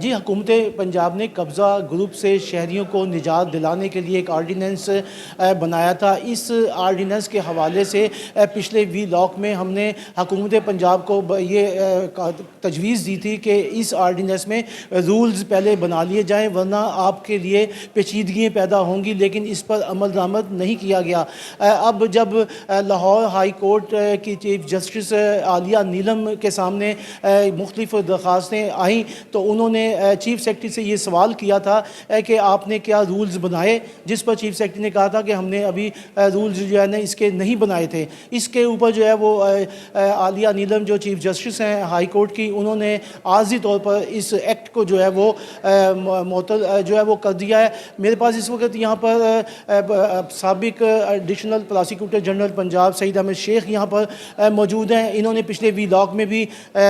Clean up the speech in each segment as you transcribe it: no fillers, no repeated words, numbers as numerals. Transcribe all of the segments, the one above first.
جی حکومت پنجاب نے قبضہ گروپ سے شہریوں کو نجات دلانے کے لیے ایک آرڈیننس بنایا تھا۔ اس آرڈیننس کے حوالے سے پچھلے وی لاک میں ہم نے حکومت پنجاب کو یہ تجویز دی تھی کہ اس آرڈیننس میں رولز پہلے بنا لیے جائیں ورنہ آپ کے لیے پیچیدگیاں پیدا ہوں گی، لیکن اس پر عمل درآمد نہیں کیا گیا۔ اب جب لاہور ہائی کورٹ کی چیف جسٹس عالیہ نیلم کے سامنے مختلف درخواستیں آئیں تو انہوں نے چیف سیکرٹری سے یہ سوال کیا تھا کہ آپ نے کیا رولز بنائے، جس پر چیف سیکرٹری نے کہا تھا کہ ہم نے ابھی رولز جو ہے نا اس کے نہیں بنائے تھے۔ اس کے اوپر جو ہے وہ عالیہ نیلم جو چیف جسٹس ہیں ہائی کورٹ کی، انہوں نے عارضی طور پر اس ایکٹ کو جو ہے وہ معطل جو ہے وہ کر دیا ہے۔ میرے پاس اس وقت یہاں پر سابق ایڈیشنل پراسیکیوٹر جنرل پنجاب سعید احمد شیخ یہاں پر موجود ہیں۔ انہوں نے پچھلے وی لاک میں بھی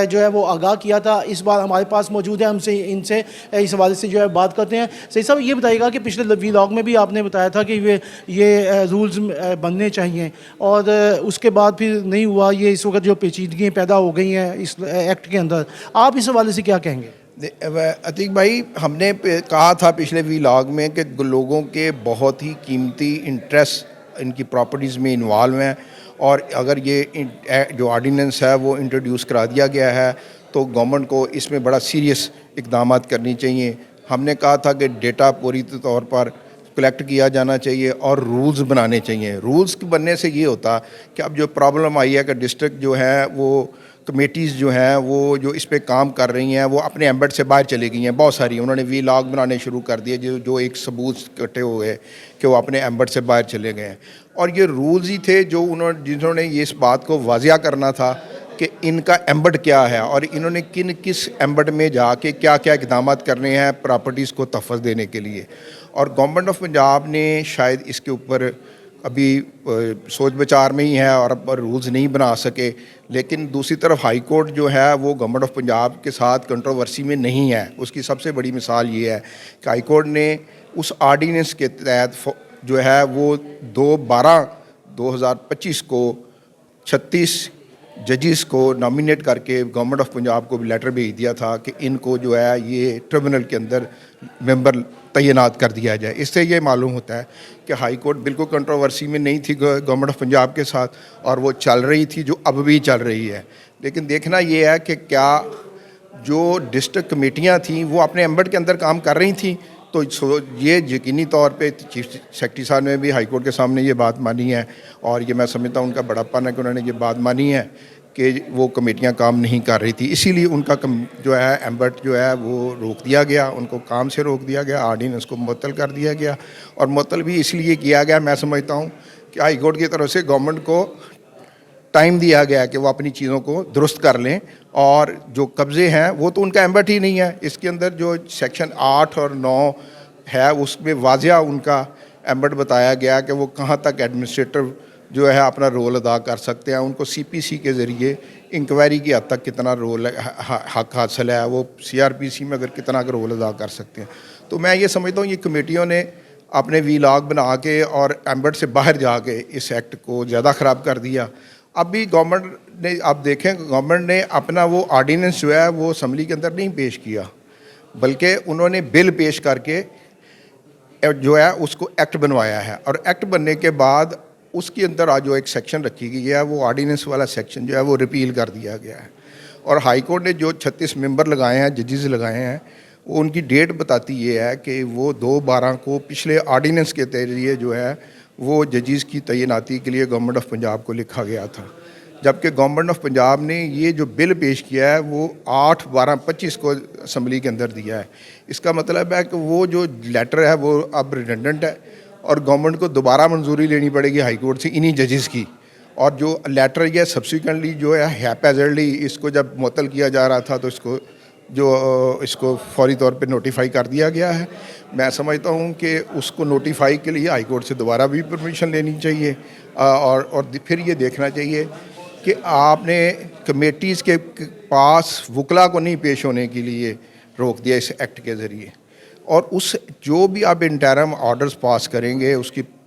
جو ہے وہ آگاہ کیا تھا، اس بار ہمارے پاس موجود ہے، ہم سے ان سے اس حوالے سے جو ہے بات کرتے ہیں۔ سعید صاحب یہ بتائیے گا کہ پچھلے وی لاک میں بھی آپ نے بتایا تھا کہ یہ رولز بننے چاہیے اور اس کے بعد پھر نہیں ہوا، یہ اس وقت جو پیچیدگیاں پیدا ہو گئی ہیں اس ایکٹ کے اندر، آپ اس حوالے سے کیا کہیں گے؟ عتیق بھائی، ہم نے کہا تھا پچھلے وی لاگ میں کہ لوگوں کے بہت ہی قیمتی انٹرسٹ ان کی پراپرٹیز میں انوالو ہیں، اور اگر یہ جو آرڈیننس ہے وہ انٹروڈیوس کرا دیا گیا ہے تو گورنمنٹ کو اس میں بڑا سیریس اقدامات کرنی چاہیے۔ ہم نے کہا تھا کہ ڈیٹا پوری طور پر کلیکٹ کیا جانا چاہیے اور رولز بنانے چاہیے۔ رولز بننے سے یہ ہوتا کہ اب جو پرابلم آئی ہے کہ ڈسٹرکٹ جو ہے وہ کمیٹیز جو ہیں وہ جو اس پہ کام کر رہی ہیں وہ اپنے ایمبٹ سے باہر چلی گئی ہیں، بہت ساری انہوں نے وی لاگ بنانے شروع کر دیے جو ایک ثبوت اکٹھے ہو گئے کہ وہ اپنے ایمبٹ سے باہر چلے گئے ہیں، اور یہ رولز ہی تھے جنہوں نے یہ اس بات کو واضح کرنا تھا کہ ان کا ایمبٹ کیا ہے اور انہوں نے کس ایمبٹ میں جا کے کیا کیا اقدامات کرنے ہیں پراپرٹیز کو تحفظ دینے کے لیے۔ اور گورنمنٹ آف پنجاب نے شاید اس کے اوپر ابھی سوچ بچار میں ہی ہے اور اب رولز نہیں بنا سکے، لیکن دوسری طرف ہائی کورٹ جو ہے وہ گورنمنٹ آف پنجاب کے ساتھ کنٹروورسی میں نہیں ہے۔ اس کی سب سے بڑی مثال یہ ہے کہ ہائی کورٹ نے اس آرڈیننس کے تحت جو ہے وہ 2/12/2025 کو 36 ججز کو نامینیٹ کر کے گورنمنٹ آف پنجاب کو بھی لیٹر بھیج دیا تھا کہ ان کو جو ہے یہ ٹریبونل کے اندر ممبر تعینات کر دیا جائے۔ اس سے یہ معلوم ہوتا ہے کہ ہائی کورٹ بالکل کنٹروورسی میں نہیں تھی گورنمنٹ آف پنجاب کے ساتھ، اور وہ چل رہی تھی جو اب بھی چل رہی ہے۔ لیکن دیکھنا یہ ہے کہ کیا جو ڈسٹرکٹ کمیٹیاں تھیں وہ اپنے ایمبٹ کے اندر کام کر رہی تھیں، تو یہ یقینی طور پہ چیف سیکرٹری صاحب نے بھی ہائی کورٹ کے سامنے یہ بات مانی ہے، اور یہ میں سمجھتا ہوں ان کا بڑا پن ہے کہ انہوں نے یہ بات مانی ہے کہ وہ کمیٹیاں کام نہیں کر رہی تھی، اسی لیے ان کا جو ہے ایمبٹ جو ہے وہ روک دیا گیا، ان کو کام سے روک دیا گیا، آرڈیننس کو معطل کر دیا گیا۔ اور معطل بھی اس لیے کیا گیا، میں سمجھتا ہوں کہ ہائی کورٹ کی طرف سے گورنمنٹ کو ٹائم دیا گیا کہ وہ اپنی چیزوں کو درست کر لیں، اور جو قبضے ہیں وہ تو ان کا ایمبٹ ہی نہیں ہے۔ اس کے اندر جو سیکشن 8 اور 9 ہے اس میں واضح ان کا ایمبٹ بتایا گیا کہ وہ کہاں تک ایڈمنسٹریٹر جو ہے اپنا رول ادا کر سکتے ہیں، ان کو سی پی سی کے ذریعے انکوائری کی حد تک کتنا رول حق حاصل ہے، وہ سی آر پی سی میں اگر کتنا رول ادا کر سکتے ہیں۔ تو میں یہ سمجھتا ہوں یہ کمیٹیوں نے اپنے وی لاگ بنا کے اور ایمبٹ سے باہر جا کے اس ایکٹ کو زیادہ خراب کر دیا۔ اب بھی گورنمنٹ نے، آپ دیکھیں گورنمنٹ نے اپنا وہ آرڈیننس جو ہے وہ اسمبلی کے اندر نہیں پیش کیا، بلکہ انہوں نے بل پیش کر کے جو ہے اس کو ایکٹ بنوایا ہے، اور ایکٹ بننے کے بعد اس کے اندر جو ایک سیکشن رکھی گئی ہے وہ آرڈیننس والا سیکشن جو ہے وہ ریپیل کر دیا گیا ہے۔ اور ہائی کورٹ نے جو 36 ممبر لگائے ہیں، ججز لگائے ہیں، وہ ان کی ڈیٹ بتاتی یہ ہے کہ وہ 2/12 کو پچھلے آرڈیننس کے ذریعے جو ہے وہ ججز کی تعیناتی کے لیے گورنمنٹ آف پنجاب کو لکھا گیا تھا، جبکہ گورنمنٹ آف پنجاب نے یہ جو بل پیش کیا ہے وہ 8/12/25 کو اسمبلی کے اندر دیا ہے۔ اس کا مطلب ہے کہ وہ جو لیٹر ہے وہ اب ریڈنڈنٹ ہے، اور گورنمنٹ کو دوبارہ منظوری لینی پڑے گی ہائی کورٹ سے انہی ججز کی، اور جو لیٹر یہ سبسیکوینٹلی جو ہے ہیپیزرلی اس کو جب معطل کیا جا رہا تھا تو اس کو فوری طور پہ نوٹیفائی کر دیا گیا ہے۔ میں سمجھتا ہوں کہ اس کو نوٹیفائی کے لیے ہائی کورٹ سے دوبارہ بھی پرمیشن لینی چاہیے، اور پھر یہ دیکھنا چاہیے کہ آپ نے کمیٹیز کے پاس وکلا کو نہیں پیش ہونے کے لیے روک دیا اس ایکٹ کے ذریعے، اور اس جو بھی آپ انٹرم آرڈرز پاس کریں گے اس کی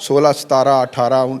16, 17, 18